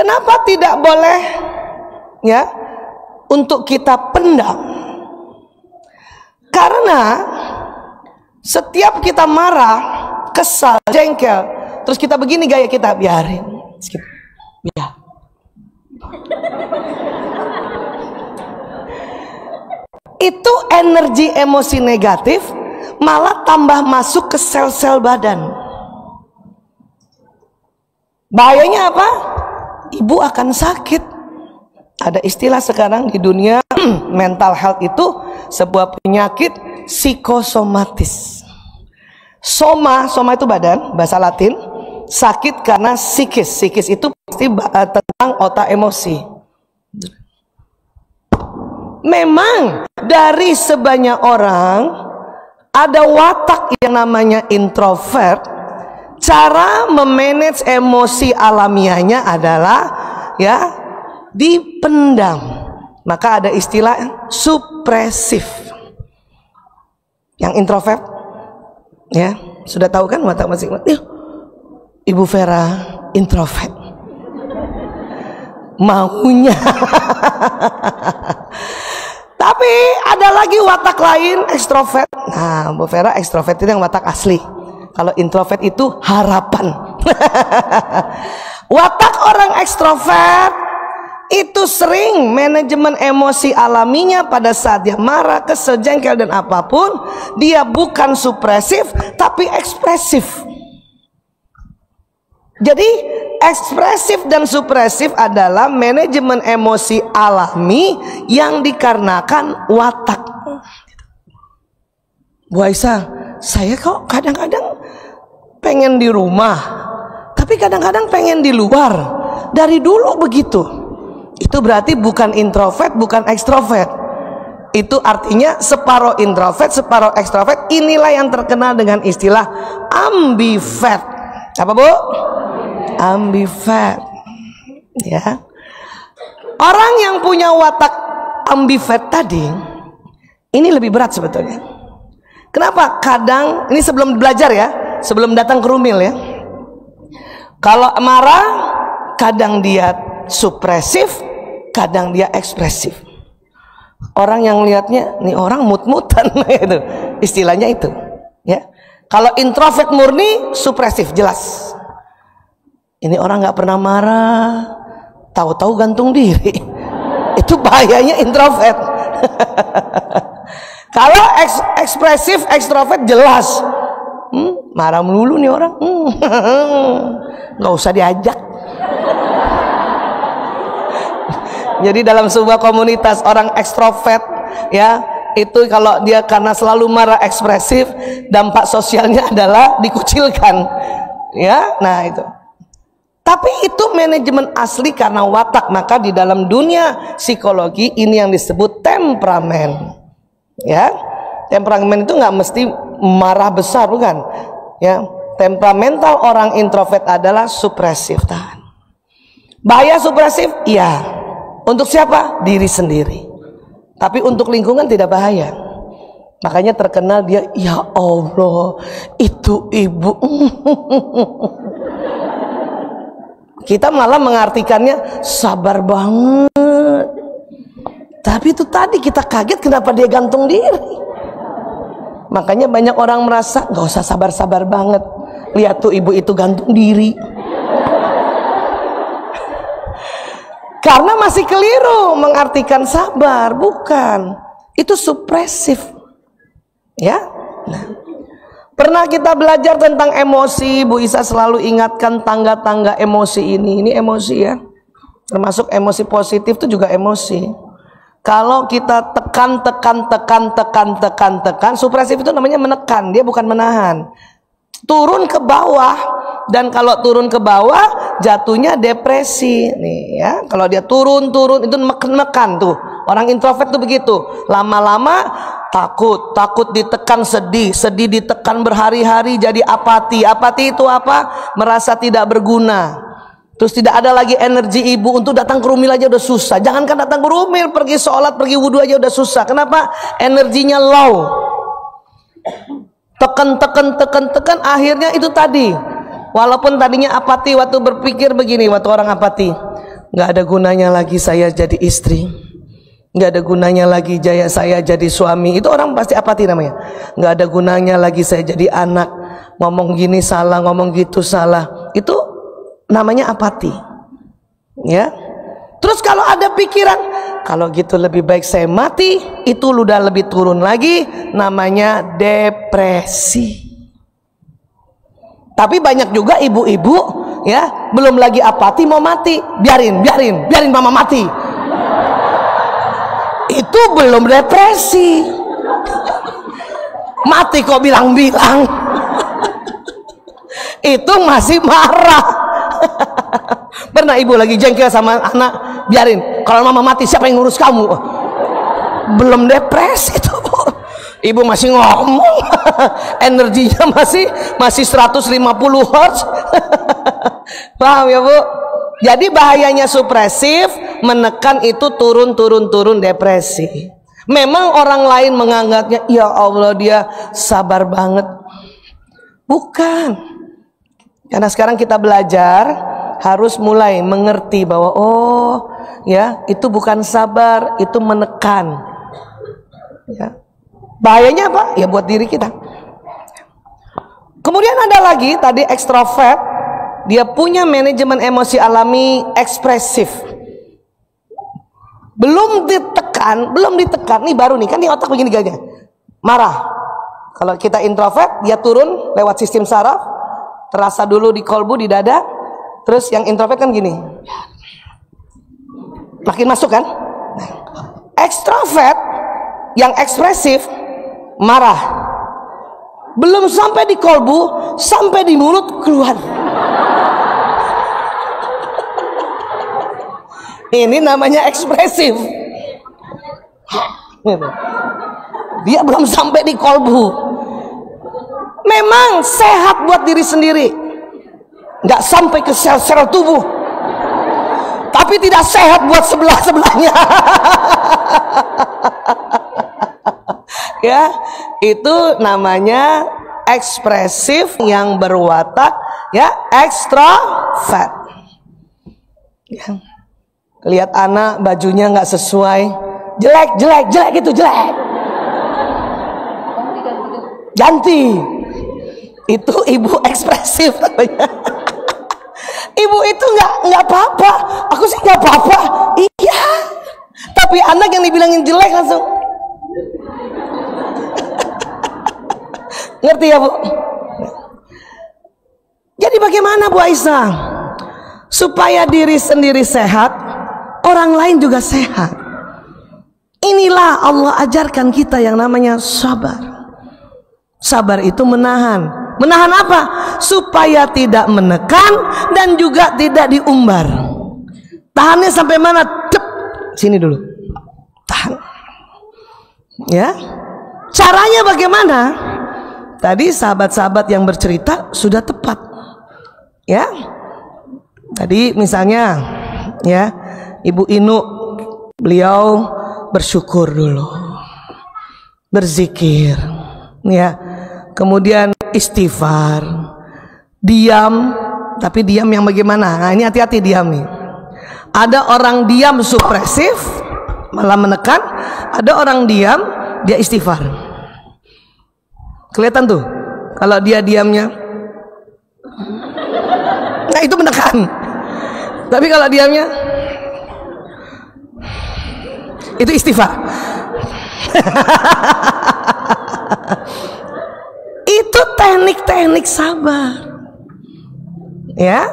Kenapa tidak boleh ya untuk kita pendam? Karena setiap kita marah, kesal, jengkel, terus kita begini gaya kita, biarin, skip, biar. Itu energi emosi negatif malah tambah masuk ke sel-sel badan. Bahayanya apa? Ibu akan sakit. Ada istilah sekarang di dunia mental health itu sebuah penyakit psikosomatis. Soma itu badan, bahasa Latin. Sakit karena psikis. Psikis itu pasti tentang otak emosi. Memang dari sebanyak orang ada watak yang namanya introvert. Cara memanage emosi alamiahnya adalah ya dipendam. Maka ada istilah supresif. Yang introvert ya sudah tahu kan watak masing-masing. Ibu Vera introvert. Maunya. Tapi ada lagi watak lain ekstrovert. Nah, Bu Vera ekstrovert itu yang watak asli. Kalau introvert itu harapan. Watak orang ekstrovert itu sering manajemen emosi alaminya pada saat dia marah, kesel, jengkel dan apapun, dia bukan supresif tapi ekspresif. Jadi ekspresif dan supresif adalah manajemen emosi alami yang dikarenakan watak. Bu Aisyah, saya kok kadang-kadang pengen di rumah, tapi kadang-kadang pengen di luar. Dari dulu begitu. Itu berarti bukan introvert, bukan ekstrovert. Itu artinya separuh introvert, separuh ekstrovert. Inilah yang terkenal dengan istilah ambivert. Apa Bu? Ambivert. Ya. Orang yang punya watak ambivert tadi, ini lebih berat sebetulnya. Kenapa? Kadang, ini sebelum belajar ya, sebelum datang ke Rumil ya. Kalau marah, kadang dia supresif, kadang dia ekspresif. Orang yang lihatnya, nih orang mut-mutan itu. Istilahnya itu. Ya. Kalau introvert murni, supresif jelas. Ini orang nggak pernah marah, tahu-tahu gantung diri. Itu bahayanya introvert. Kalau ekspresif, ekstrovert jelas. Marah melulu nih orang. Nggak usah diajak. Jadi dalam sebuah komunitas orang ekstrovert ya, itu kalau dia karena selalu marah ekspresif, dampak sosialnya adalah dikucilkan. Ya, nah itu. Tapi itu manajemen asli karena watak. Maka di dalam dunia psikologi ini yang disebut temperamen. Ya, temperamen itu nggak mesti marah besar, bukan? Ya, temperamental orang introvert adalah supresif. Tahan. Bahaya supresif? Iya. Untuk siapa? Diri sendiri. Tapi untuk lingkungan tidak bahaya. Makanya terkenal dia, ya Allah, itu ibu. Kita malah mengartikannya sabar banget. Tapi itu tadi kita kaget kenapa dia gantung diri. Makanya banyak orang merasa gak usah sabar-sabar banget. Lihat tuh ibu itu gantung diri. Karena masih keliru mengartikan sabar, bukan. Itu supresif. Ya. Nah. Pernah kita belajar tentang emosi. Bu Isa selalu ingatkan tangga-tangga emosi ini. Ini emosi ya. Termasuk emosi positif itu juga emosi. Kalau kita tekan, supresif itu namanya menekan, dia bukan menahan. Turun ke bawah, dan kalau turun ke bawah jatuhnya depresi nih ya. Kalau dia turun itu mekan tuh. Orang introvert tuh begitu. Lama-lama takut ditekan, sedih ditekan berhari-hari jadi apati. Apati itu apa? Merasa tidak berguna. Terus tidak ada lagi energi ibu untuk datang ke Rumil aja udah susah. Jangankan datang ke Rumil, pergi sholat, pergi wudhu aja udah susah. Kenapa? Energinya low. Tekan, akhirnya itu tadi. Walaupun tadinya apati waktu berpikir begini, waktu orang apati. nggak ada gunanya lagi saya jadi istri, nggak ada gunanya lagi saya jadi suami. Itu orang pasti apati namanya. Nggak ada gunanya lagi saya jadi anak, ngomong gini salah, ngomong gitu salah. Itu namanya apati, ya. Terus kalau ada pikiran, kalau gitu lebih baik saya mati, itu udah lebih turun lagi, namanya depresi. Tapi banyak juga ibu-ibu, ya, belum lagi apati mau mati, biarin mama mati. Itu belum depresi. Mati kok bilang-bilang. Itu masih marah. Pernah ibu lagi jengkel sama anak, biarin, kalau mama mati siapa yang ngurus kamu? Belum depresi itu, Bu. Ibu masih ngomong. Energinya masih 150 Hz. Paham ya, Bu? Jadi bahayanya supresif, menekan itu turun depresi. Memang orang lain menganggapnya, ya Allah dia sabar banget. Bukan. Karena sekarang kita belajar, harus mulai mengerti bahwa oh ya, itu bukan sabar, itu menekan. Ya. Bahayanya apa? Ya buat diri kita. Kemudian ada lagi tadi ekstrovert, dia punya manajemen emosi alami ekspresif. Belum ditekan, nih baru nih, kan di otak begini gajah. Marah. Kalau kita introvert, dia turun lewat sistem saraf, terasa dulu di kolbu, di dada. Terus yang introvert kan gini, makin masuk kan. Ekstrovert yang ekspresif marah, belum sampai di kolbu, sampai di mulut keluar. Ini namanya ekspresif. Dia belum sampai di kolbu. Memang sehat buat diri sendiri, nggak sampai ke sel-sel tubuh, tapi tidak sehat buat sebelah-sebelahnya. Ya, itu namanya ekspresif yang berwatak, ya, ekstrovert. Ya. Lihat anak bajunya nggak sesuai, jelek gitu, jelek, ganti. Itu ibu ekspresif namanya. Ibu itu nggak apa-apa, aku sih nggak apa-apa, iya. Tapi anak yang dibilangin jelek langsung. Ngerti ya, Bu? Jadi bagaimana, Bu Aisyah, supaya diri sendiri sehat, orang lain juga sehat? Inilah Allah ajarkan kita yang namanya sabar. Sabar itu menahan. Menahan apa? Supaya tidak menekan dan juga tidak diumbar. Tahannya sampai mana? Cep. Sini dulu. Tahan. Ya. Caranya bagaimana? Tadi sahabat-sahabat yang bercerita sudah tepat. Ya. Tadi misalnya, ya, Ibu Inu, beliau bersyukur dulu, berzikir, ya, kemudian istighfar, diam, tapi diam yang bagaimana? Nah, ini hati-hati diam nih. Ada orang diam supresif, malah menekan. Ada orang diam, dia istighfar. Kelihatan tuh, kalau dia diamnya, nah itu menekan. Tapi kalau diamnya, itu istighfar. Itu teknik-teknik sabar. Ya.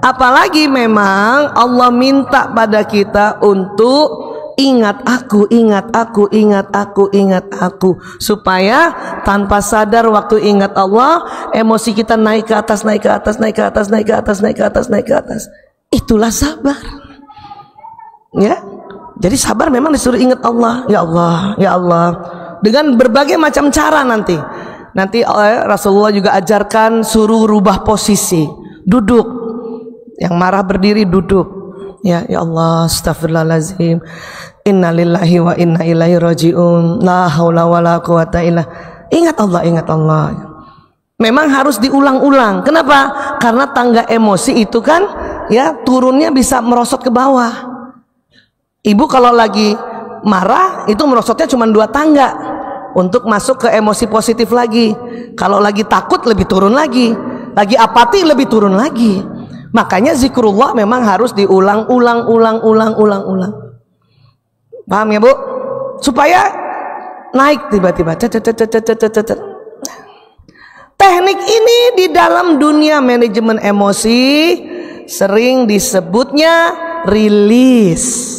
Apalagi memang Allah minta pada kita untuk ingat aku, ingat aku, ingat aku, ingat aku, supaya tanpa sadar waktu ingat Allah, emosi kita naik ke atas, naik ke atas, naik ke atas, naik ke atas, naik ke atas, naik ke atas. Itulah sabar. Ya. Jadi sabar memang disuruh ingat Allah, ya Allah, ya Allah, dengan berbagai macam cara nanti. Nanti Rasulullah juga ajarkan suruh rubah posisi, duduk. Yang marah berdiri duduk. Ya, ya Allah, astagfirullahaladzim, innalillahi wa inna ilaihi rajiun, la haula wa la quwata illa. Ingat Allah, ingat Allah. Memang harus diulang-ulang. Kenapa? Karena tangga emosi itu kan ya turunnya bisa merosot ke bawah. Ibu kalau lagi marah itu merosotnya cuma 2 tangga untuk masuk ke emosi positif lagi. Kalau lagi takut lebih turun lagi, lagi apati lebih turun lagi. Makanya zikrullah memang harus diulang-ulang. Paham ya Bu? Supaya naik tiba-tiba. Teknik ini di dalam dunia manajemen emosi sering disebutnya rilis.